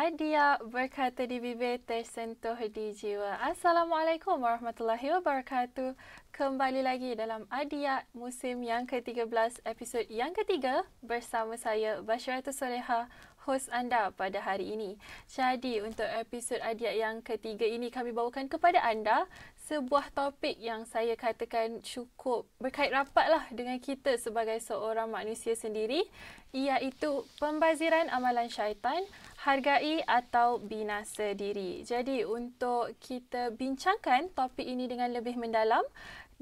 Adia berkata di bibir, tersentuh di jiwa. Assalamualaikum warahmatullahi wabarakatuh. Kembali lagi dalam Adia musim yang ke-13, episod yang ketiga bersama saya Basyaratul Soleha, hos anda pada hari ini. Jadi untuk episod Adia yang ketiga ini kami bawakan kepada anda sebuah topik yang saya katakan cukup berkait rapatlah dengan kita sebagai seorang manusia sendiri, iaitu pembaziran amalan syaitan, hargai atau binasa diri. Jadi untuk kita bincangkan topik ini dengan lebih mendalam,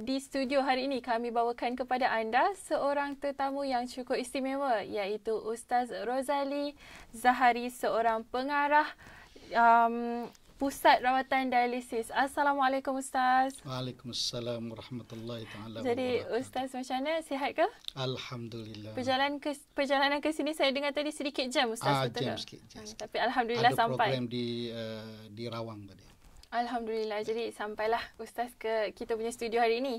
di studio hari ini kami bawakan kepada anda seorang tetamu yang cukup istimewa, iaitu Ustaz Rozali Zahari, seorang pengarah Pusat Rawatan Dialisis. Assalamualaikum Ustaz. Waalaikumsalam warahmatullahi taala wabarakatuh. Jadi Ustaz macam mana? Sihat ke? Alhamdulillah. Perjalanan ke sini saya dengar tadi sedikit jam Ustaz, betul jam ke? sikit. Tapi alhamdulillah ada sampai. Ada program di Rawang tadi. Alhamdulillah. Jadi sampailah Ustaz ke kita punya studio hari ini.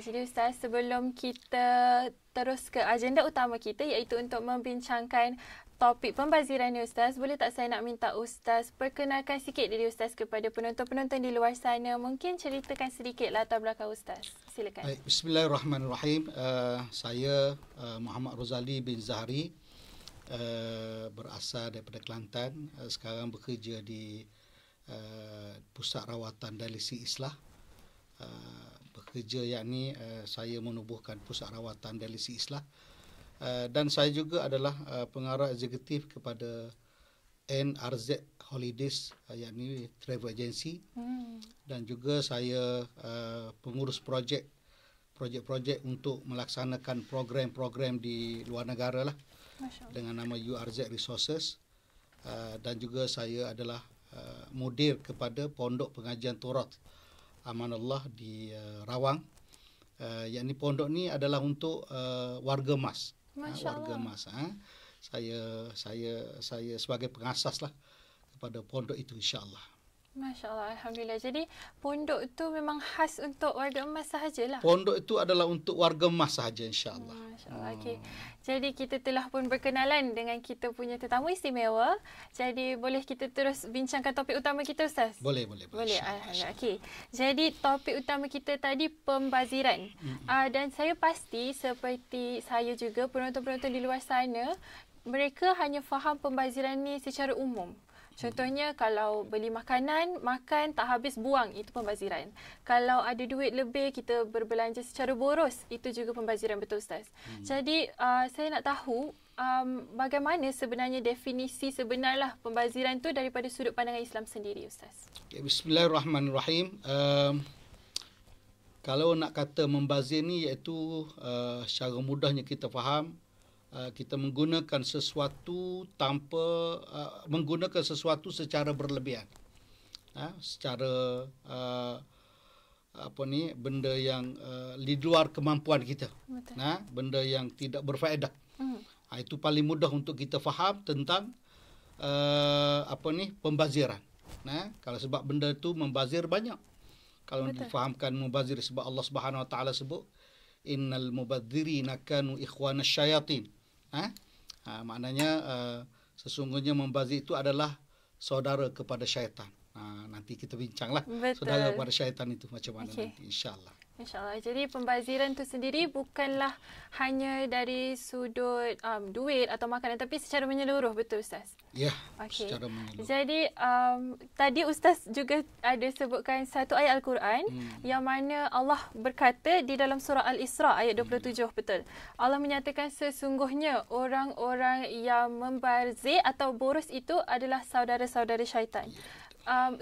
Jadi Ustaz, sebelum kita terus ke agenda utama kita, iaitu untuk membincangkan topik pembaziran ni Ustaz, boleh tak saya nak minta Ustaz perkenalkan sikit diri Ustaz kepada penonton-penonton di luar sana. Mungkin ceritakan sedikit latar belakang Ustaz. Silakan. Baik, bismillahirrahmanirrahim. Saya Muhammad Rozali bin Zahari, berasal daripada Kelantan. Sekarang bekerja di Pusat Rawatan Dialisis Islah. Bekerja yakni saya menubuhkan Pusat Rawatan Dialisis Islah. Dan saya juga adalah pengarah eksekutif kepada NRZ Holidays, yakni travel agency. Dan juga saya pengurus projek-projek untuk melaksanakan program-program di luar negara lah, dengan nama URZ Resources. Dan juga saya adalah mudir kepada Pondok Pengajian Taurat Amanullah di Rawang. Yakni pondok ni adalah untuk warga emas. Warga emas. Saya sebagai pengasas lah kepada pondok itu, insya-Allah. Masya-Allah, alhamdulillah. Jadi pondok itu memang khas untuk warga emas sahajalah. Pondok itu adalah untuk warga emas sahaja, insya-Allah. Masya-Allah. Okey. Jadi kita telah pun berkenalan dengan kita punya tetamu istimewa. Jadi boleh kita terus bincangkan topik utama kita Ustaz? Boleh. Alhamdulillah. Okey. Jadi topik utama kita tadi pembaziran. Dan saya pasti seperti saya juga, penonton-penonton di luar sana, mereka hanya faham pembaziran ni secara umum. Contohnya kalau beli makanan, makan tak habis buang, itu pembaziran. Kalau ada duit lebih, kita berbelanja secara boros, itu juga pembaziran, betul Ustaz? Jadi saya nak tahu bagaimana sebenarnya definisi sebenarlah pembaziran tu daripada sudut pandangan Islam sendiri Ustaz. Bismillahirrahmanirrahim. Kalau nak kata membazir ni, iaitu secara mudahnya kita faham, kita menggunakan sesuatu menggunakan sesuatu secara berlebihan, secara benda yang di luar kemampuan kita. Betul. Benda yang tidak berfaedah. Itu paling mudah untuk kita faham tentang pembaziran. Kalau sebab benda itu membazir banyak. Kalau difahamkan membazir sebab Allah Subhanahu Wa Taala sebut innal mubadzirina kanu ikhwanasy syayatin. Maknanya sesungguhnya membazir itu adalah saudara kepada syaitan. Nanti kita bincanglah. Betul. Saudara kepada syaitan itu macam mana nanti, insya-Allah. InsyaAllah. Jadi pembaziran itu sendiri bukanlah hanya dari sudut duit atau makanan, tapi secara menyeluruh, betul Ustaz? Ya, secara menyeluruh. Jadi tadi Ustaz juga ada sebutkan satu ayat Al-Quran yang mana Allah berkata di dalam surah Al-Isra ayat 27, betul? Allah menyatakan sesungguhnya orang-orang yang membazir atau boros itu adalah saudara-saudara syaitan.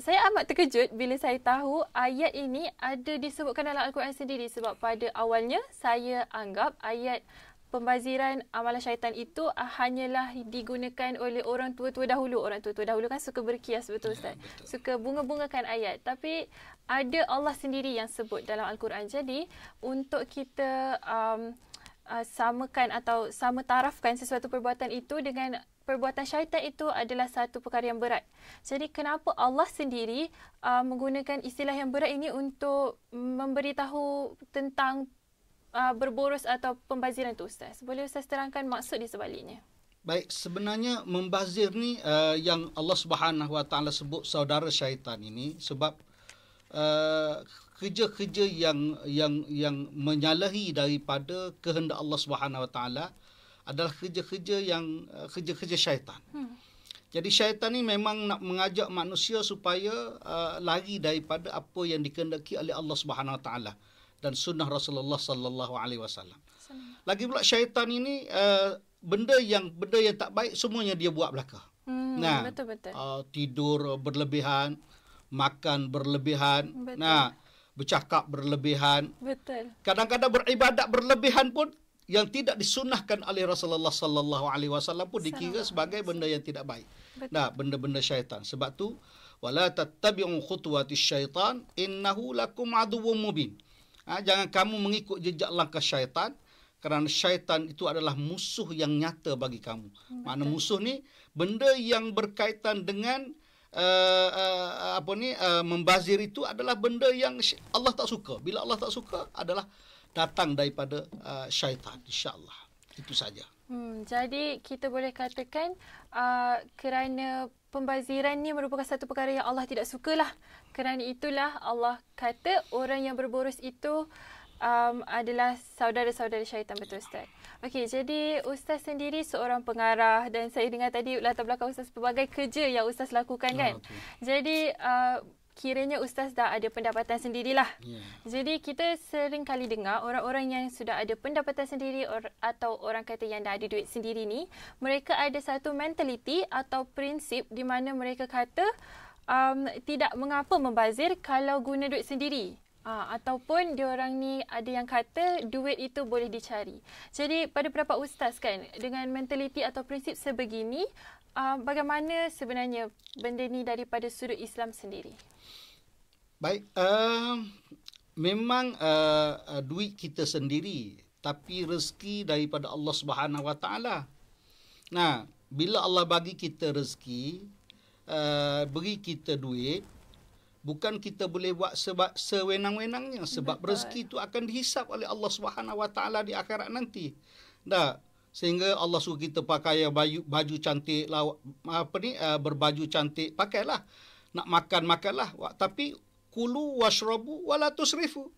Saya amat terkejut bila saya tahu ayat ini ada disebutkan dalam Al-Quran sendiri, sebab pada awalnya saya anggap ayat pembaziran amalan syaitan itu hanyalah digunakan oleh orang tua-tua dahulu. Orang tua-tua dahulu kan suka berkias, betul Ustaz? Suka bunga-bungakan ayat. Tapi ada Allah sendiri yang sebut dalam Al-Quran. Jadi untuk kita samakan atau sama tarafkan sesuatu perbuatan itu dengan perbuatan syaitan, itu adalah satu perkara yang berat. Jadi kenapa Allah sendiri menggunakan istilah yang berat ini untuk memberitahu tentang berboros atau pembaziran itu Ustaz? Boleh Ustaz terangkan maksud di sebaliknya? Baik, sebenarnya membazir ni yang Allah Subhanahu Wa Taala sebut saudara syaitan ini sebab kerja-kerja yang menyalahi daripada kehendak Allah Subhanahu Wa Taala adalah kerja-kerja syaitan. Jadi syaitan ni memang nak mengajak manusia supaya lari daripada apa yang dikehendaki oleh Allah Subhanahu Wa Taala dan sunnah Rasulullah sallallahu alaihi wasallam. Lagi pula syaitan ini benda yang tak baik semuanya dia buat belaka. Betul-betul. Tidur berlebihan, makan berlebihan, Betul. Bercakap berlebihan. Betul. Kadang-kadang beribadat berlebihan pun yang tidak disunnahkan oleh Rasulullah sallallahu alaihi wasallam pun dikira sebagai benda yang tidak baik. Benda-benda syaitan. Sebab tu wala tattabi'u khutuwatis syaitan innahu lakum aduwwum mubin. Jangan kamu mengikut jejak langkah syaitan kerana syaitan itu adalah musuh yang nyata bagi kamu. Makna musuh ni benda yang berkaitan dengan membazir itu adalah benda yang Allah tak suka. Bila Allah tak suka adalah datang daripada syaitan, insya-Allah. Itu saja. Jadi kita boleh katakan kerana pembaziran ni merupakan satu perkara yang Allah tidak sukalah. Kerana itulah Allah kata orang yang berboros itu adalah saudara-saudara syaitan. Betul Ustaz? Okey, jadi Ustaz sendiri seorang pengarah dan saya dengar tadi latar belakang Ustaz pelbagai kerja yang Ustaz lakukan kan. Okay. Jadi kiranya Ustaz dah ada pendapatan sendirilah. Yeah. Jadi kita sering kali dengar orang-orang yang sudah ada pendapatan sendiri atau orang kata yang dah ada duit sendiri ni, mereka ada satu mentaliti atau prinsip di mana mereka kata tidak mengapa membazir kalau guna duit sendiri. Ataupun diorang ni ada yang kata duit itu boleh dicari. Jadi pada pendapat Ustaz kan, dengan mentaliti atau prinsip sebegini, bagaimana sebenarnya benda ni daripada sudut Islam sendiri? Baik, memang duit kita sendiri, tapi rezeki daripada Allah Subhanahu Wa Taala. Nah, bila Allah bagi kita rezeki, beri kita duit, bukan kita boleh buat sebab sewenang-wenangnya, sebab rezeki itu akan dihisap oleh Allah Subhanahu Wa Taala di akhirat nanti. Sehingga Allah suruh kita pakai baju cantik, berbaju cantik, pakailah. Nak makan, makanlah. Tapi kulu washrabu wala tusrifu.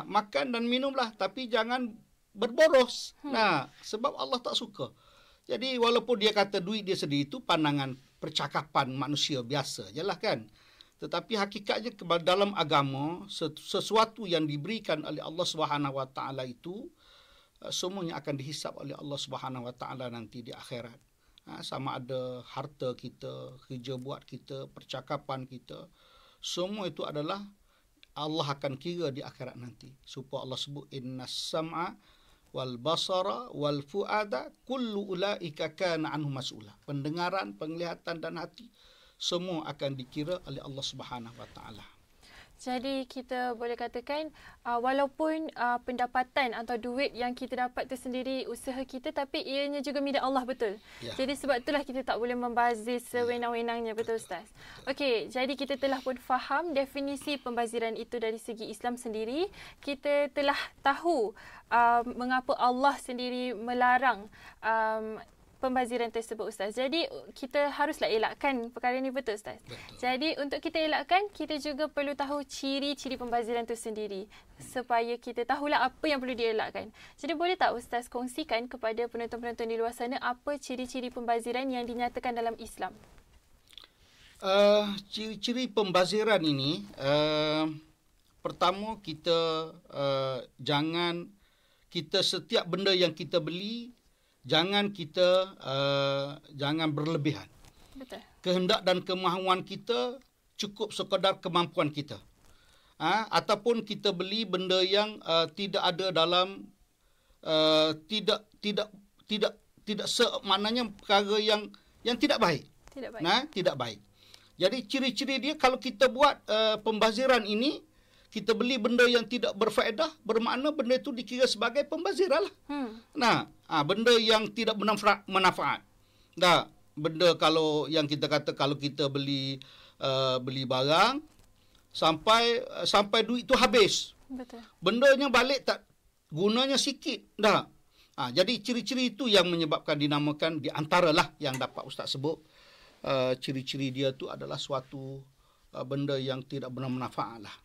Makan dan minumlah, tapi jangan berboros. Sebab Allah tak suka. Jadi walaupun dia kata duit dia sendiri, itu pandangan percakapan manusia biasa je lah kan. Tetapi hakikatnya dalam agama, sesuatu yang diberikan oleh Allah Subhanahu Wa Taala itu semuanya akan dihisap oleh Allah Subhanahu Wa Taala nanti di akhirat. Sama ada harta kita, kerja buat kita, percakapan kita, semua itu adalah Allah akan kira di akhirat nanti. Supaya Allah sebut innas sam'a wal basara wal fuada kullu ulaika kana anhu mas'ula. Pendengaran, penglihatan dan hati semua akan dikira oleh Allah Subhanahu Wa Taala. Jadi kita boleh katakan walaupun pendapatan atau duit yang kita dapat itu sendiri usaha kita, tapi ianya juga milik Allah, betul? Ya. Jadi sebab itulah kita tak boleh membazir sewenang-wenangnya, betul Ustaz? Okey, jadi kita telah pun faham definisi pembaziran itu dari segi Islam sendiri. Kita telah tahu mengapa Allah sendiri melarang pembaziran tersebut Ustaz. Jadi kita haruslah elakkan perkara ini, betul Ustaz? Betul. Jadi untuk kita elakkan, kita juga perlu tahu ciri-ciri pembaziran itu sendiri supaya kita tahulah apa yang perlu dielakkan. Jadi boleh tak Ustaz kongsikan kepada penonton-penonton di luar sana apa ciri-ciri pembaziran yang dinyatakan dalam Islam? Ciri-ciri pembaziran ini, pertama kita kita setiap benda yang kita beli, jangan berlebihan. Betul. Kehendak dan kemahuan kita cukup sekadar kemampuan kita. Ataupun kita beli benda yang tidak ada dalam maknanya perkara yang tidak baik. Tidak baik. Jadi ciri-ciri dia kalau kita buat pembaziran ini, kita beli benda yang tidak berfaedah, bermakna benda itu dikira sebagai pembaziran lah. Benda yang tidak bermanfaat. Benda kalau yang kita kata kalau kita beli barang sampai duit itu habis. Betul. Bendanya balik tak, gunanya sikit. Jadi ciri-ciri itu yang menyebabkan dinamakan, di antaralah yang dapat Ustaz sebut, ciri-ciri dia tu adalah suatu benda yang tidak bermanfaat lah.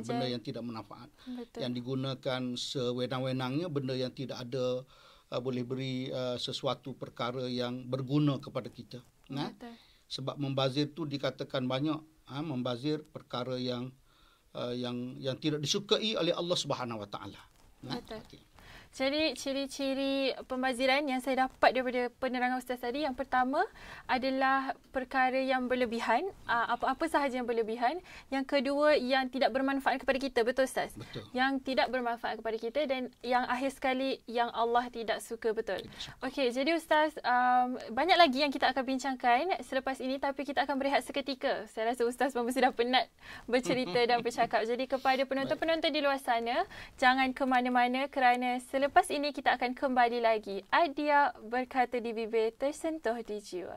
Benda yang tidak bermanfaat. Betul. Yang digunakan sewenang-wenangnya, benda yang tidak ada boleh beri sesuatu perkara yang berguna kepada kita. Betul. Sebab membazir tu dikatakan banyak, membazir perkara yang tidak disukai oleh Allah Subhanahu Wa Taala. Betul. Jadi ciri-ciri pembaziran yang saya dapat daripada penerangan Ustaz tadi, yang pertama adalah perkara yang berlebihan, apa-apa sahaja yang berlebihan. Yang kedua, yang tidak bermanfaat kepada kita. Betul Ustaz? Betul. Yang tidak bermanfaat kepada kita, dan yang akhir sekali, yang Allah tidak suka. Betul. Okey, jadi Ustaz, banyak lagi yang kita akan bincangkan selepas ini, tapi kita akan berehat seketika. Saya rasa Ustaz pun mesti dah penat bercerita dan bercakap. Jadi kepada penonton-penonton di luar sana, jangan ke mana-mana kerana selepas ini kita akan kembali lagi. Adia berkata di bibir, tersentuh di jiwa.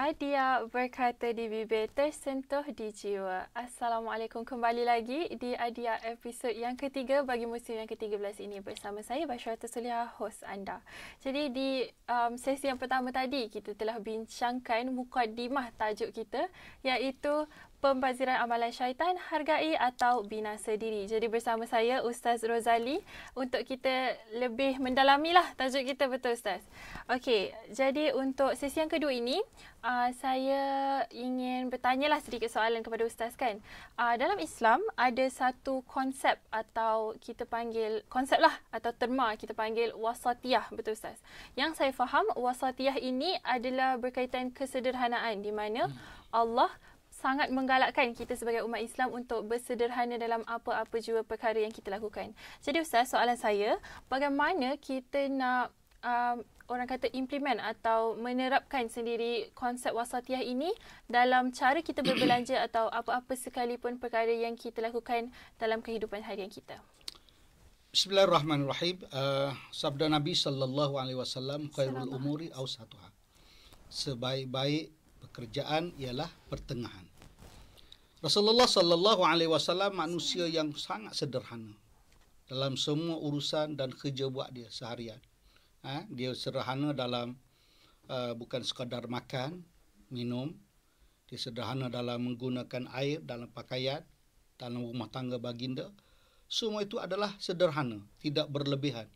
Adia berkata di bibir, tersentuh di jiwa. Assalamualaikum, kembali lagi di Adia episod yang ketiga bagi musim yang ke-13 ini bersama saya Basharah Suliha, host anda. Jadi di sesi yang pertama tadi kita telah bincangkan mukadimah tajuk kita, iaitu pembaziran amalan syaitan, hargai atau binasa diri. Jadi bersama saya Ustaz Rozali untuk kita lebih mendalamilah tajuk kita, betul Ustaz? Okey, jadi untuk sesi yang kedua ini saya ingin bertanyalah sedikit soalan kepada Ustaz kan. Dalam Islam ada satu konsep atau kita panggil konsep lah atau terma kita panggil wasatiyah, betul Ustaz? Yang saya faham wasatiyah ini adalah berkaitan kesederhanaan, di mana Allah sangat menggalakkan kita sebagai umat Islam untuk bersederhana dalam apa-apa jua perkara yang kita lakukan. Jadi Ustaz, soalan saya, bagaimana kita nak orang kata implement atau menerapkan sendiri konsep wasatiyah ini dalam cara kita berbelanja atau apa-apa sekalipun perkara yang kita lakukan dalam kehidupan harian kita? Bismillahirrahmanirrahim. Sabda Nabi sallallahu alaihi wasallam, khairul umuri awsatuha. Sebaik-baik pekerjaan ialah pertengahan. Rasulullah sallallahu alaihi wasallam manusia yang sangat sederhana dalam semua urusan dan kerja buat dia seharian. Dia sederhana dalam bukan sekadar makan, minum. Dia sederhana dalam menggunakan air, dalam pakaian, dalam rumah tangga baginda. Semua itu adalah sederhana, tidak berlebihan.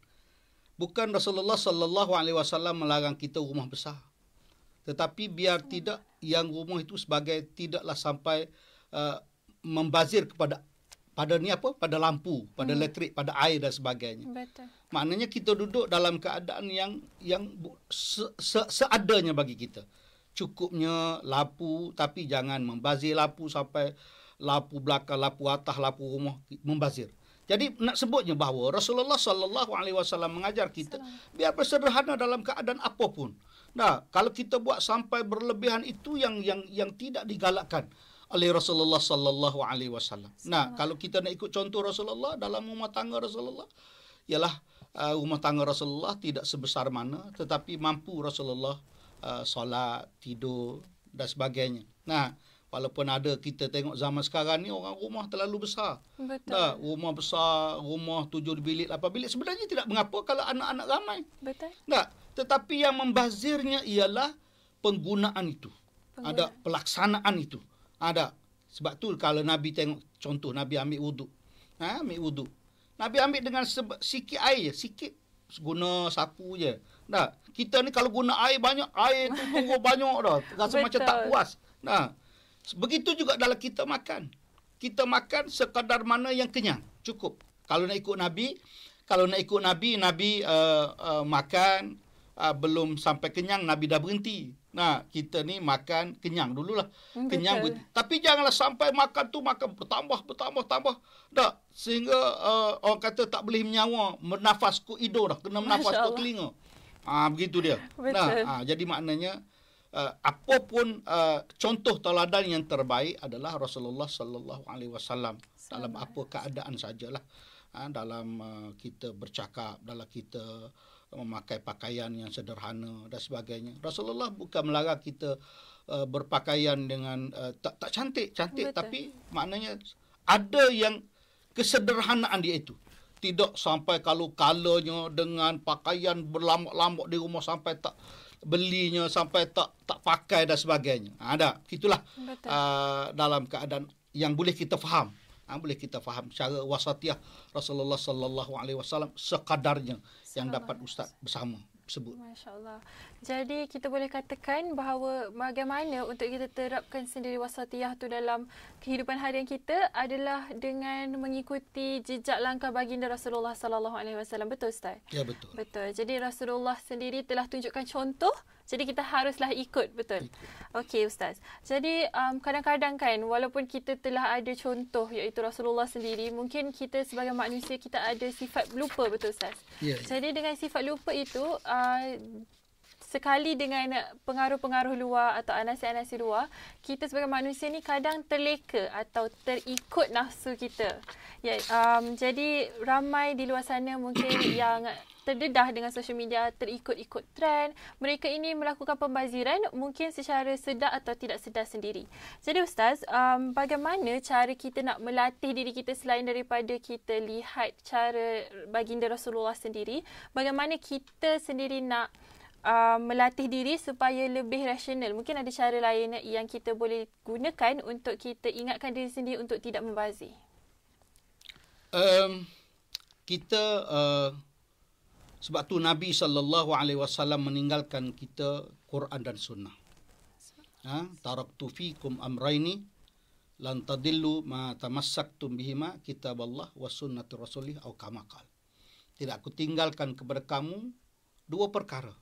Bukan Rasulullah sallallahu alaihi wasallam melarang kita rumah besar. Tetapi biar tidak yang rumah itu sebagai tidaklah sampai membazir kepada pada ni apa? Pada lampu, pada elektrik, pada air dan sebagainya. Betul. Maknanya kita duduk dalam keadaan yang seadanya bagi kita. Cukupnya lampu, tapi jangan membazir lampu sampai lampu belakang, lampu atas, lampu rumah membazir. Jadi nak sebutnya bahawa Rasulullah sallallahu alaihi wasallam mengajar kita biar bersederhana dalam keadaan apapun. Nah, kalau kita buat sampai berlebihan itu yang tidak digalakkan oleh Rasulullah sallallahu alaihi wasallam. Nah, kalau kita nak ikut contoh Rasulullah dalam rumah tangga Rasulullah, ialah rumah tangga Rasulullah tidak sebesar mana, tetapi mampu Rasulullah solat, tidur dan sebagainya. Nah, walaupun ada kita tengok zaman sekarang ni orang rumah terlalu besar. Betul. Nah, rumah besar, rumah 7 bilik, 8 bilik sebenarnya tidak mengapa kalau anak-anak ramai. Betul. Nah, tetapi yang membazirnya ialah penggunaan itu. Ada pelaksanaan itu. Ada. Sebab tu kalau Nabi tengok contoh Nabi ambil wuduk. Ambil wuduk. Nabi ambil dengan sikit air, sikit guna sapu je. Nah, kita ni kalau guna air banyak, air tu tunggu banyak dah. Rasa macam tak puas. Nah, begitu juga dalam kita makan. Kita makan sekadar mana yang kenyang. Cukup. Kalau nak ikut Nabi, Nabi makan belum sampai kenyang, Nabi dah berhenti. Nah, kita ni makan kenyang dululah. Kenyang berhenti. Tapi janganlah sampai makan tu makan bertambah. Dah. Sehingga orang kata tak boleh menyawa, bernafas ke hidung dah. Kena bernafas ke telinga. Begitu dia. Betul. Nah, jadi maknanya apapun contoh teladan yang terbaik adalah Rasulullah sallallahu alaihi wasallam dalam apa keadaan sajalah. Dalam kita bercakap, dalam kita memakai pakaian yang sederhana dan sebagainya. Rasulullah bukan melarang kita berpakaian dengan tak cantik, tapi maknanya ada yang kesederhanaan dia itu. Tidak sampai kalau kalanya dengan pakaian berlambak-lambak di rumah sampai tak belinya, sampai tak pakai dan sebagainya. Ada. Itulah dalam keadaan yang boleh kita faham. Boleh kita faham cara wasatiyah Rasulullah sallallahu alaihi wasallam sekadarnya yang dapat ustaz bersama sebut. Masya-Allah. Jadi kita boleh katakan bahawa bagaimana untuk kita terapkan sendiri wasatiyah tu dalam kehidupan harian kita adalah dengan mengikuti jejak langkah baginda Rasulullah sallallahu alaihi wasallam. Betul Ustaz? Ya, betul. Betul. Jadi Rasulullah sendiri telah tunjukkan contoh, jadi kita haruslah ikut, betul. Okey Ustaz. Jadi kadang-kadang kan walaupun kita telah ada contoh iaitu Rasulullah sendiri, mungkin kita sebagai manusia kita ada sifat lupa, betul Ustaz? Ya. Jadi dengan sifat lupa itu sekali dengan pengaruh-pengaruh luar atau anasi-anasi luar, kita sebagai manusia ni kadang terleka atau terikut nafsu kita. Ya, jadi ramai di luar sana mungkin yang terdedah dengan social media, terikut-ikut trend. Mereka ini melakukan pembaziran mungkin secara sedar atau tidak sedar sendiri. Jadi Ustaz, bagaimana cara kita nak melatih diri kita selain daripada kita lihat cara baginda Rasulullah sendiri, bagaimana kita sendiri nak melatih diri supaya lebih rasional? Mungkin ada cara lain yang kita boleh gunakan untuk kita ingatkan diri sendiri untuk tidak membazir. Kita sebab tu Nabi sallallahu alaihi wasallam meninggalkan kita Quran dan sunnah. Taraktu fikum amraini lan tadillu ma tamassaktum bihima kitaballah wa sunnati rasulih atau kama qala. Tidak aku tinggalkan kepada kamu dua perkara.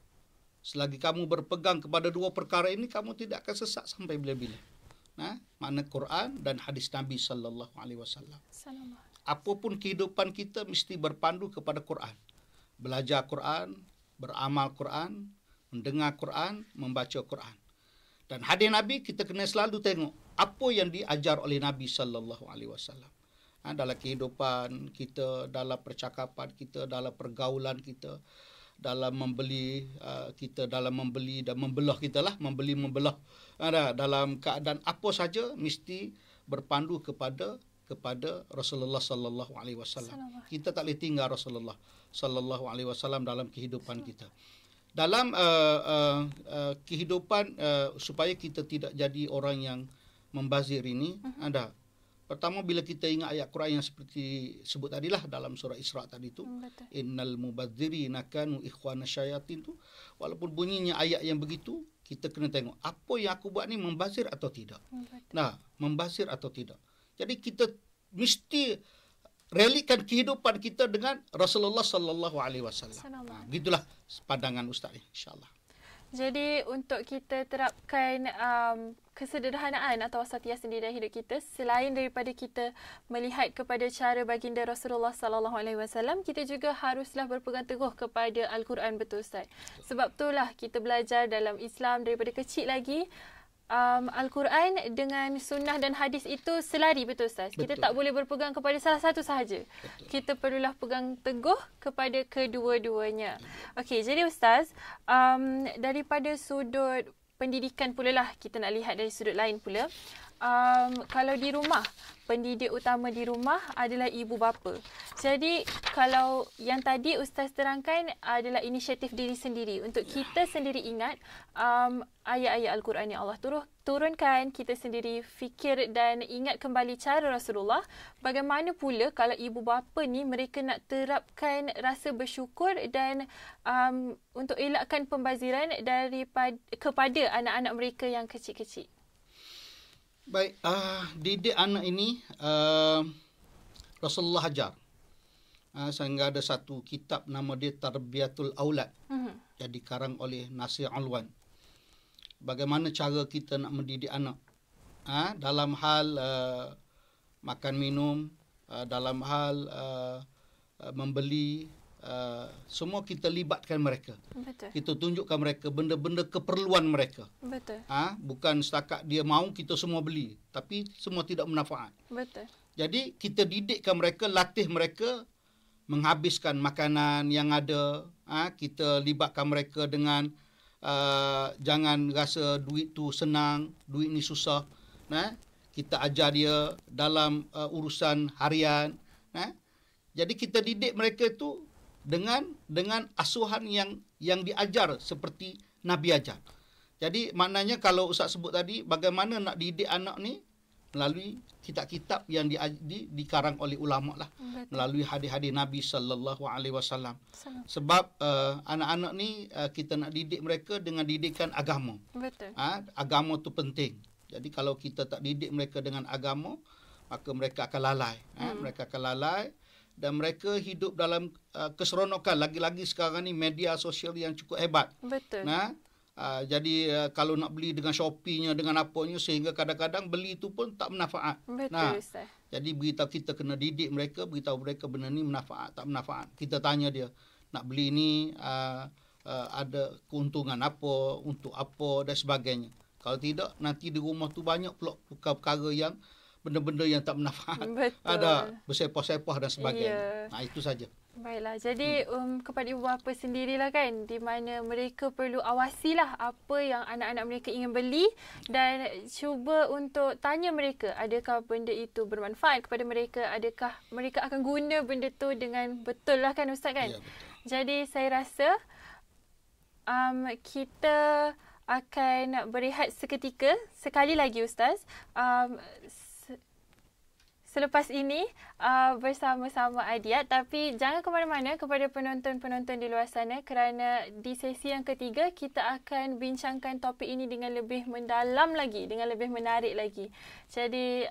Selagi kamu berpegang kepada dua perkara ini, kamu tidak akan sesat sampai bila-bila. Makna Quran dan hadis Nabi sallallahu alaihi wasallam. Apapun kehidupan kita mesti berpandu kepada Quran. Belajar Quran, beramal Quran, mendengar Quran, membaca Quran. Dan hadis Nabi kita kena selalu tengok apa yang diajar oleh Nabi sallallahu alaihi wasallam. Dalam kehidupan kita, dalam percakapan kita, dalam pergaulan kita, dalam membeli kita, dalam membeli dan membelah kita lah, membeli membelah. Dalam keadaan apa saja mesti berpandu kepada Rasulullah sallallahu alaihi wasallam. Kita tak boleh tinggal Rasulullah sallallahu alaihi wasallam dalam kehidupan kita. Dalam kehidupan supaya kita tidak jadi orang yang membazir ini, pertama bila kita ingat ayat Quran yang seperti sebut tadilah dalam surah Isra tadi tu, innal mubadzirina kanu ikhwana syayatin tu, walaupun bunyinya ayat yang begitu, kita kena tengok apa yang aku buat ni membazir atau tidak. Membazir atau tidak. Jadi kita mesti relikan kehidupan kita dengan Rasulullah sallallahu alaihi wasallam. Gitulah pandangan ustaz ni, insya-Allah. Jadi untuk kita terapkan kesederhanaan atau wasatiyah sendiri dalam hidup kita, selain daripada kita melihat kepada cara baginda Rasulullah sallallahu alaihi wasallam, kita juga haruslah berpegang teguh kepada Al-Quran, betul Ustaz. Sebab itulah kita belajar dalam Islam daripada kecil lagi. Al-Quran dengan sunnah dan hadis itu selari, betul Ustaz? Betul. Kita tak boleh berpegang kepada salah satu sahaja. Betul. Kita perlulah pegang teguh kepada kedua-duanya. Okey, jadi Ustaz, daripada sudut pendidikan pula lah, kita nak lihat dari sudut lain pula. Kalau di rumah, pendidik utama di rumah adalah ibu bapa. Jadi kalau yang tadi Ustaz terangkan adalah inisiatif diri sendiri. Untuk kita sendiri ingat ayat-ayat Al-Quran yang Allah turunkan, kita sendiri fikir dan ingat kembali cara Rasulullah. Bagaimana pula kalau ibu bapa ni mereka nak terapkan rasa bersyukur dan untuk elakkan pembaziran kepada anak-anak mereka yang kecil-kecil. Baik, didik anak ini Rasulullah ajar. Sehingga ada satu kitab nama dia Tarbiyatul Aulad. Yang dikarang oleh Nasir Alwan. Bagaimana cara kita nak mendidik anak. Dalam hal makan minum, dalam hal membeli, semua kita libatkan mereka. Betul. Kita tunjukkan mereka benda-benda keperluan mereka. Betul. Bukan setakat dia mahu kita semua beli, tapi semua tidak bermanfaat. Betul. Jadi kita didikkan mereka, latih mereka menghabiskan makanan yang ada. Kita libatkan mereka dengan jangan rasa duit tu senang, duit ni susah. Kita ajar dia dalam urusan harian. Jadi kita didik mereka tu dengan asuhan yang diajar seperti Nabi ajar. Jadi maknanya kalau Ustaz sebut tadi, bagaimana nak didik anak ni melalui kitab-kitab yang dikarang oleh ulama lah. Betul. Melalui hadis-hadis Nabi sallallahu alaihi wasallam. Sebab anak-anak ni kita nak didik mereka dengan didikan agama. Betul. Agama tu penting. Jadi kalau kita tak didik mereka dengan agama, maka mereka akan lalai. Mereka akan lalai. Dan mereka hidup dalam keseronokan. Lagi-lagi sekarang ni media sosial yang cukup hebat. Betul. Jadi kalau nak beli dengan Shopee-nya, dengan apanya, sehingga kadang-kadang beli itu pun tak bermanfaat. Betul, Ustaz. Jadi beritahu kita kena didik mereka, beritahu mereka benda ni bermanfaat, tak bermanfaat. Kita tanya dia, nak beli ni ada keuntungan apa, untuk apa dan sebagainya. Kalau tidak, nanti di rumah tu banyak pula perkara-perkara yang benda-benda yang tak bermanfaat. Betul. Ada bersepah-sepah dan sebagainya. Itu saja. Baiklah. Jadi kepada ibu bapa sendirilah kan, di mana mereka perlu awasilah apa yang anak-anak mereka ingin beli dan cuba untuk tanya mereka, adakah benda itu bermanfaat kepada mereka, adakah mereka akan guna benda tu dengan betul lah kan Ustaz kan? Ya, betul. Jadi saya rasa kita akan berehat seketika. Sekali lagi Ustaz, selepas ini bersama-sama Adiat, tapi jangan ke mana-mana kepada penonton-penonton di luar sana, kerana di sesi yang ketiga kita akan bincangkan topik ini dengan lebih mendalam lagi, dengan lebih menarik lagi. Jadi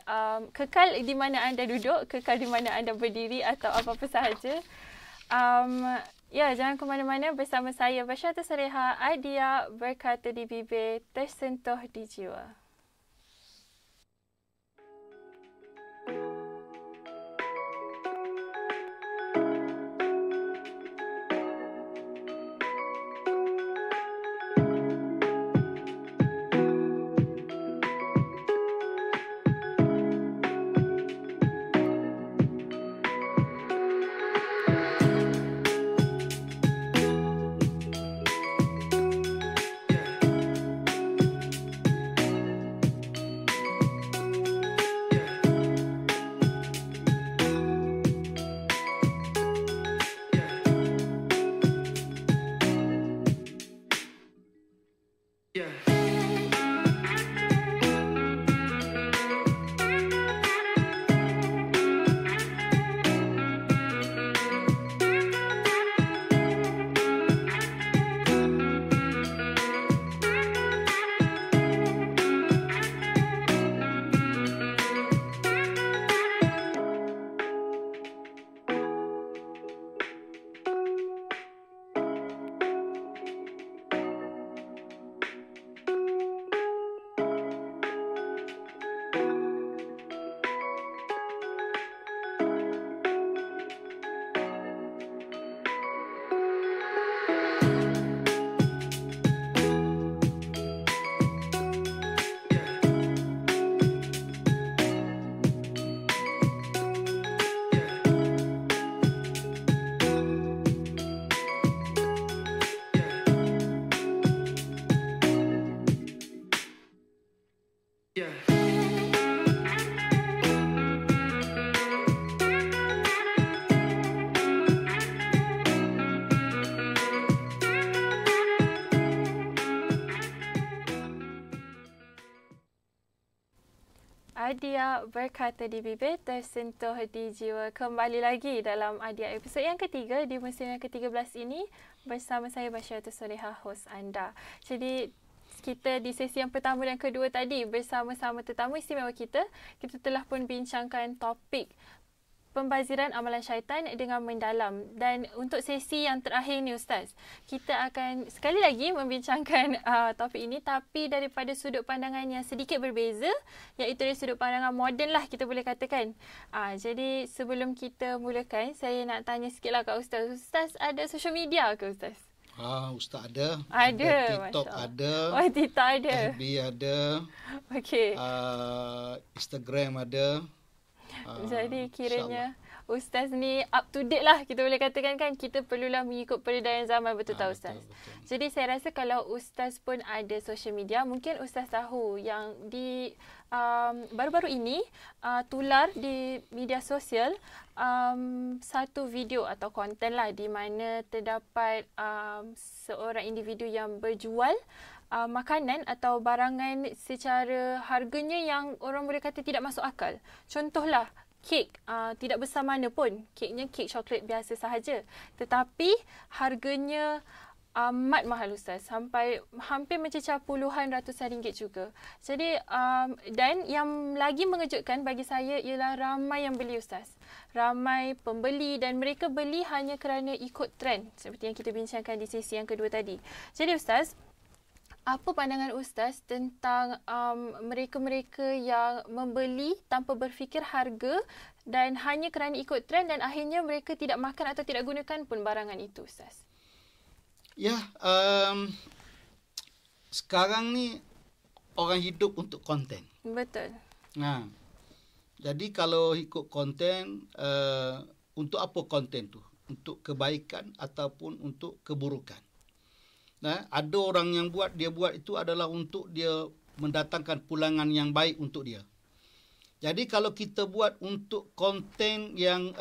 kekal di mana anda duduk, kekal di mana anda berdiri atau apa-apa sahaja. Jangan ke mana-mana, bersama saya Basyatul Saleha, Adiat berkata di bibir, tersentuh di jiwa. Yeah. Adia berkata di bibir, tersentuh di jiwa. Kembali lagi dalam Adia episod yang ketiga di musim yang ke-13 ini bersama saya Basyaratul Solehah, hos anda. Jadi kita di sesi yang pertama dan kedua tadi bersama-sama tetamu istimewa kita telah pun bincangkan topik pembaziran amalan syaitan dengan mendalam. Dan untuk sesi yang terakhir ni Ustaz, kita akan sekali lagi membincangkan topik ini tapi daripada sudut pandangan yang sedikit berbeza, iaitu dari sudut pandangan moden lah kita boleh katakan. Jadi sebelum kita mulakan, saya nak tanya sikitlah kat Ustaz. Ustaz ada social media ke Ustaz? Ustaz ada. Ada. TikTok ada. Oh, TikTok ada. FB ada. Okey. Instagram ada. Jadi kiranya Ustaz ni up to date lah, kita boleh katakan kan. Kita perlulah mengikut peredaran zaman, betul tak Ustaz? Betul. Jadi saya rasa kalau Ustaz pun ada social media, mungkin Ustaz tahu yang di baru-baru ini tular di media sosial satu video atau konten lah di mana terdapat seorang individu yang berjual makanan atau barangan secara harganya yang orang boleh kata tidak masuk akal. Contohlah, kek tidak besar mana pun. Keknya kek coklat biasa sahaja. Tetapi harganya amat mahal Ustaz. Sampai hampir mencecah puluhan ratusan ringgit juga. Jadi dan yang lagi mengejutkan bagi saya ialah ramai yang beli Ustaz. Ramai pembeli dan mereka beli hanya kerana ikut trend. Seperti yang kita bincangkan di sesi yang kedua tadi. Jadi Ustaz, apa pandangan Ustaz tentang mereka-mereka yang membeli tanpa berfikir harga dan hanya kerana ikut trend dan akhirnya mereka tidak makan atau tidak gunakan pun barangan itu Ustaz? Ya, sekarang ni orang hidup untuk konten. Betul. Jadi kalau ikut konten, untuk apa konten tu? Untuk kebaikan ataupun untuk keburukan? Ada orang yang buat itu adalah untuk dia mendatangkan pulangan yang baik untuk dia. Jadi kalau kita buat untuk konten yang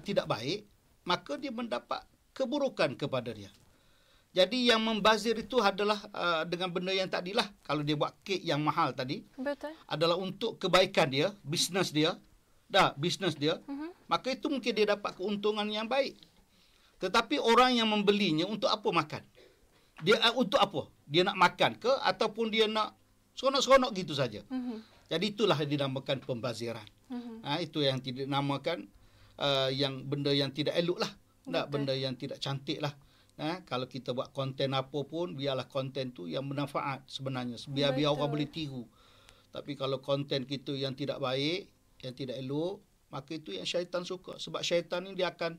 tidak baik, maka dia mendapat keburukan kepada dia. Jadi yang membazir itu adalah dengan benda yang tadilah. Kalau dia buat kek yang mahal tadi, betul, adalah untuk kebaikan dia, bisnes dia. Maka itu mungkin dia dapat keuntungan yang baik. Tetapi orang yang membelinya untuk apa makan? Dia untuk apa? Dia nak makan ke ataupun dia nak seronok-seronok gitu saja. Jadi itulah yang dinamakan pembaziran. Itu yang tidak dinamakan yang benda yang tidak elok lah. Benda yang tidak cantik lah. Kalau kita buat konten apa pun, biarlah konten tu yang bermanfaat sebenarnya. Biar orang boleh tiru. Tapi kalau konten kita yang tidak baik, yang tidak elok, maka itu yang syaitan suka. Sebab syaitan ni dia akan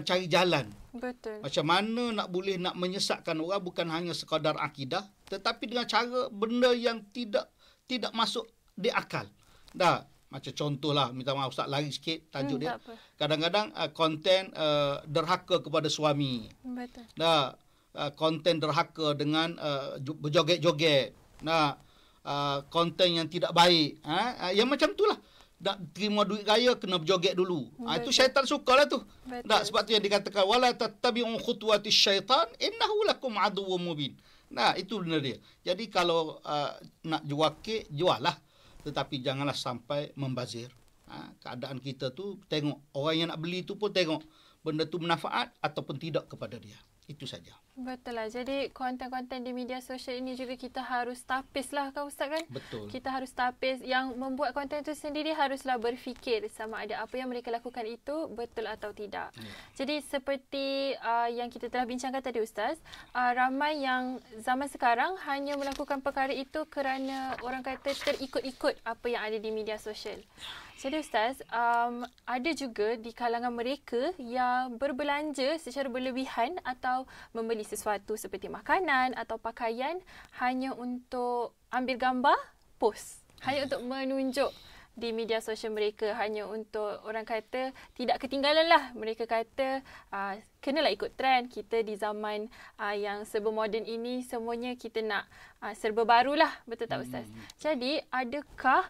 cari jalan. Betul. Macam mana nak menyesatkan orang, bukan hanya sekadar akidah, tetapi dengan cara benda yang tidak masuk di akal. Macam contohlah, minta maaf Ustaz lari sikit tajuk dia. Kadang-kadang konten derhaka kepada suami. Betul. Konten derhaka dengan berjoget-joget. Konten yang tidak baik. Yang macam itulah. Nak terima duit raya kena berjoget dulu. Itu syaitan sukalah tu. Sebab tu yang dikatakan wala tattabi'u khutuwatis syaitan innahu lakum aduwwum mubin. Itu benar dia. Jadi kalau nak jual kek, jual lah. Tetapi janganlah sampai membazir. Keadaan kita tu tengok, orang yang nak beli tu pun tengok benda tu bermanfaat ataupun tidak kepada dia. Itu saja. Betul lah. Jadi konten-konten di media sosial ini juga kita harus tapis lah kan Ustaz kan? Betul. Kita harus tapis. Yang membuat konten itu sendiri haruslah berfikir sama ada apa yang mereka lakukan itu betul atau tidak. Jadi seperti yang kita telah bincangkan tadi Ustaz, ramai yang zaman sekarang hanya melakukan perkara itu kerana orang kata terikut-ikut apa yang ada di media sosial. Jadi Ustaz, ada juga di kalangan mereka yang berbelanja secara berlebihan atau membeli sesuatu seperti makanan atau pakaian hanya untuk ambil gambar, post. Hanya untuk menunjuk di media sosial mereka hanya untuk orang kata tidak ketinggalan lah. Mereka kata kenalah ikut trend. Kita di zaman yang serba moden ini semuanya kita nak serba baru lah. Betul tak Ustaz? Jadi adakah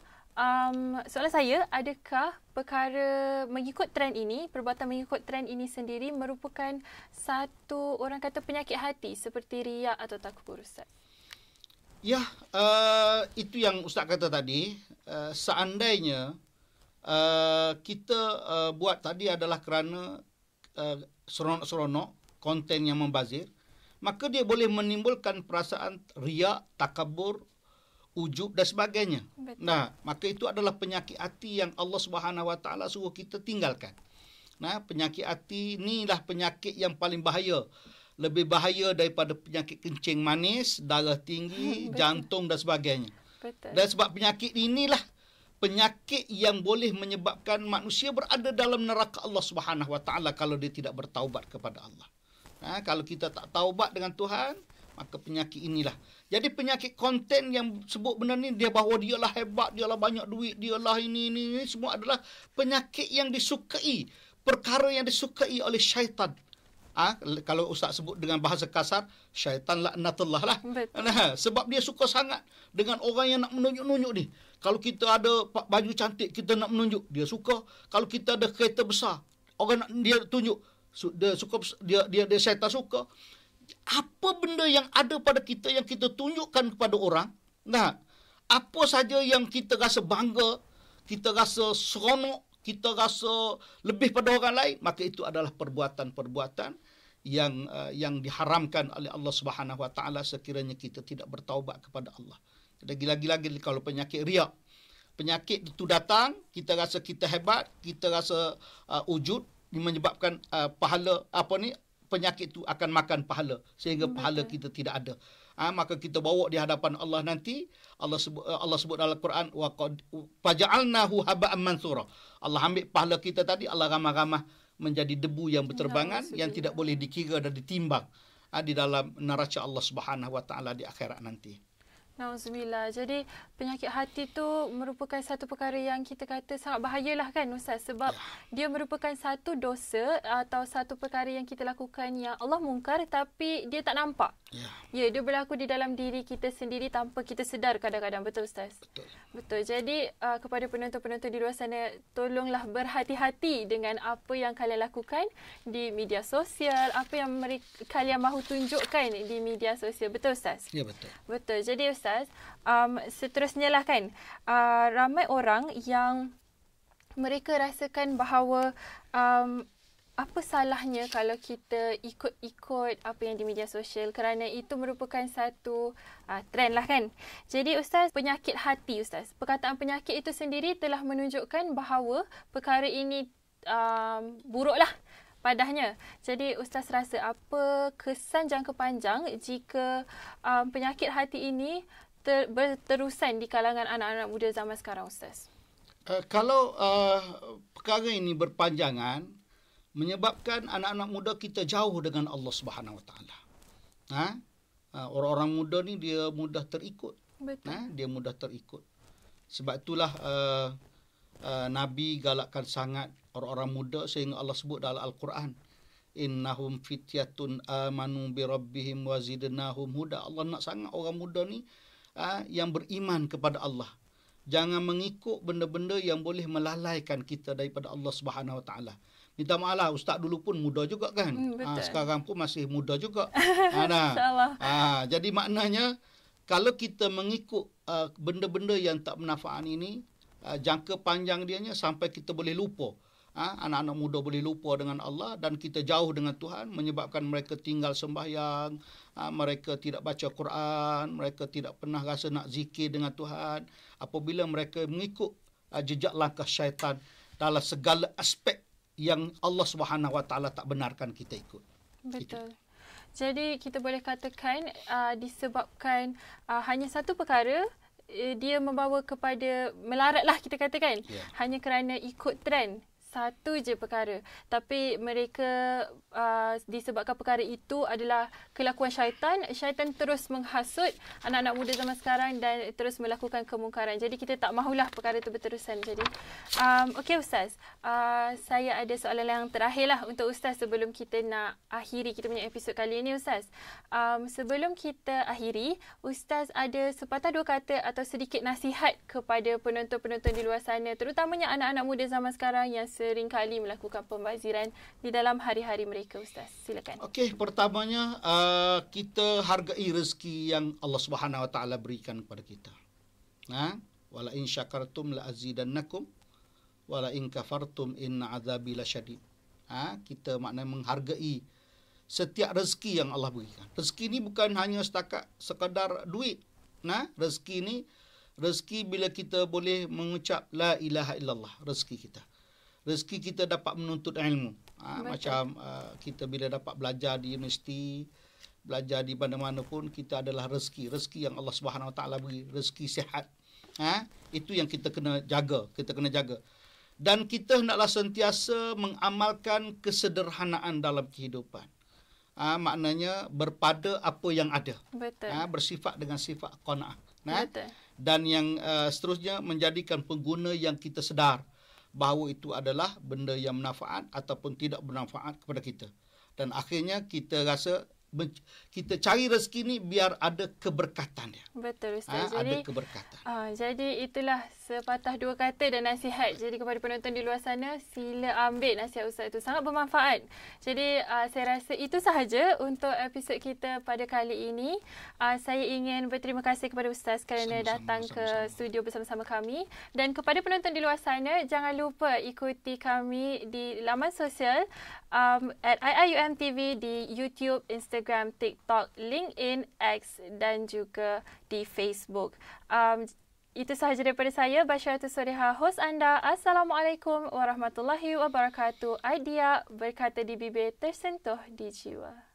soalan saya, adakah perkara mengikut trend ini, perbuatan mengikut trend ini sendiri merupakan satu orang kata penyakit hati seperti riak atau takabur Ustaz? Ya, itu yang Ustaz kata tadi. Seandainya kita buat tadi adalah kerana seronok-seronok, konten yang membazir, maka dia boleh menimbulkan perasaan riak, takabur, ujub dan sebagainya. Betul. Nah, maka itu adalah penyakit hati yang Allah Subhanahu Wa Taala suruh kita tinggalkan. Nah, penyakit hati inilah penyakit yang paling bahaya. Lebih bahaya daripada penyakit kencing manis, darah tinggi, jantung dan sebagainya. Betul. Dan sebab penyakit inilah penyakit yang boleh menyebabkan manusia berada dalam neraka Allah Subhanahu Wa Taala kalau dia tidak bertaubat kepada Allah. Nah, kalau kita tak taubat dengan Tuhan, maka penyakit inilah. Jadi penyakit konten yang sebut benda ni, dia bahawa dialah hebat, dialah banyak duit, dialah ini semua adalah penyakit yang disukai, perkara yang disukai oleh syaitan. Kalau Ustaz sebut dengan bahasa kasar, syaitan laknatullah lah. Nah, sebab dia suka sangat dengan orang yang nak menunjuk-nunjuk ni. Kalau kita ada baju cantik, kita nak menunjuk, dia suka. Kalau kita ada kereta besar, orang nak dia tunjuk, dia syaitan suka. Apa benda yang ada pada kita yang kita tunjukkan kepada orang, nah, apa saja yang kita rasa bangga, kita rasa seronok, kita rasa lebih pada orang lain, maka itu adalah perbuatan-perbuatan yang diharamkan oleh Allah Subhanahu Wa Taala sekiranya kita tidak bertaubat kepada Allah. Lagi-lagi kalau penyakit riak, penyakit itu datang, kita rasa kita hebat, kita rasa ujud, menyebabkan pahala penyakit itu akan makan pahala sehingga pahala kita tidak ada. Maka kita bawa di hadapan Allah nanti. Allah sebut dalam Quran, wa qad faja'alnahu haba'an mansura. Allah ambil pahala kita tadi, Allah ramah-ramah menjadi debu yang berterbangan yang tidak boleh dikira dan ditimbang di dalam neraca Allah Subhanahu Wa Taala di akhirat nanti. Nauzubillah. Jadi penyakit hati tu merupakan satu perkara yang kita kata sangat bahayalah kan Ustaz, sebab dia merupakan satu dosa atau satu perkara yang kita lakukan yang Allah mungkar tapi dia tak nampak. Ya, dia berlaku di dalam diri kita sendiri tanpa kita sedar kadang-kadang. Betul Ustaz? Betul. Jadi kepada penonton-penonton di luar sana, tolonglah berhati-hati dengan apa yang kalian lakukan di media sosial, apa yang kalian mahu tunjukkan di media sosial. Betul Ustaz? Ya, betul. Betul. Jadi Ustaz, seterusnya lah kan, ramai orang yang mereka rasakan bahawa apa salahnya kalau kita ikut-ikut apa yang di media sosial, kerana itu merupakan satu trend lah kan. Jadi Ustaz, penyakit hati Ustaz, perkataan penyakit itu sendiri telah menunjukkan bahawa perkara ini buruklah padahnya. Jadi Ustaz rasa apa kesan jangka panjang jika penyakit hati ini berterusan di kalangan anak-anak muda zaman sekarang Ustaz? Kalau perkara ini berpanjangan, menyebabkan anak-anak muda kita jauh dengan Allah Subhanahu Wa Taala. Orang-orang muda ni dia mudah terikut. Betul. Dia mudah terikut. Sebab itulah Nabi galakkan sangat orang-orang muda sehingga Allah sebut dalam Al-Quran, innahum fityatun amanu bi rabbihim wa zidnahum huda. Allah nak sangat orang muda ni yang beriman kepada Allah. Jangan mengikut benda-benda yang boleh melalaikan kita daripada Allah Subhanahu Wa Taala. Minta maaf lah, Ustaz dulu pun muda juga kan. Sekarang pun masih muda juga. Jadi maknanya kalau kita mengikut benda-benda yang tak bermanfaat ini, jangka panjang dianya sampai kita boleh lupa. Anak-anak muda boleh lupa dengan Allah dan kita jauh dengan Tuhan, menyebabkan mereka tinggal sembahyang, mereka tidak baca Quran, mereka tidak pernah rasa nak zikir dengan Tuhan. Apabila mereka mengikut jejak langkah syaitan dalam segala aspek yang Allah Subhanahu Wa Taala tak benarkan kita ikut. Betul. Jadi kita boleh katakan disebabkan hanya satu perkara, dia membawa kepada melaratlah kita katakan. Hanya kerana ikut trend satu je perkara. Tapi mereka disebabkan perkara itu adalah kelakuan syaitan. Syaitan terus menghasut anak-anak muda zaman sekarang dan terus melakukan kemungkaran. Jadi kita tak mahulah perkara itu berterusan. Jadi, okey Ustaz. Saya ada soalan yang terakhir lah untuk Ustaz sebelum kita nak akhiri kita punya episod kali ini Ustaz. Sebelum kita akhiri, Ustaz ada sepatah dua kata atau sedikit nasihat kepada penonton-penonton di luar sana, terutamanya anak-anak muda zaman sekarang yang sering kali melakukan pembaziran di dalam hari-hari mereka Ustaz. Silakan. Okey, pertamanya kita hargai rezeki yang Allah Subhanahu Wa Taala berikan kepada kita. Wala in syakartum la azidannakum wala in kafartum inna azabi lasyadid. Kita maknanya menghargai setiap rezeki yang Allah berikan. Rezeki ni bukan hanya setakat sekadar duit. Rezeki bila kita boleh mengucap la ilaha illallah, rezeki kita. Rezeki kita dapat menuntut ilmu. Macam kita bila dapat belajar di universiti, belajar di mana-mana pun, kita adalah rezeki yang Allah Subhanahu Wa Taala beri, rezeki sihat. Itu yang kita kena jaga, Dan kita hendaklah sentiasa mengamalkan kesederhanaan dalam kehidupan. Maknanya berpada apa yang ada. Betul. Bersifat dengan sifat qanaah. Betul. Dan yang seterusnya menjadikan pengguna yang kita sedar bahawa itu adalah benda yang bermanfaat ataupun tidak bermanfaat kepada kita. Dan akhirnya kita rasa kita cari rezeki ni biar ada keberkatan dia. Betul Ustaz. Ada keberkatan. Jadi itulah sepatah dua kata dan nasihat. Jadi kepada penonton di luar sana, sila ambil nasihat Ustaz itu. Sangat bermanfaat. Jadi saya rasa itu sahaja untuk episod kita pada kali ini. Saya ingin berterima kasih kepada Ustaz kerana datang ke studio bersama-sama kami. Dan kepada penonton di luar sana, jangan lupa ikuti kami di laman sosial at IIUM TV di YouTube, Instagram, TikTok, LinkedIn, X dan juga di Facebook. Itu sahaja daripada saya, Basyaratul Solehah, hos anda. Assalamualaikum warahmatullahi wabarakatuh. Idea berkata di bibir, tersentuh di jiwa.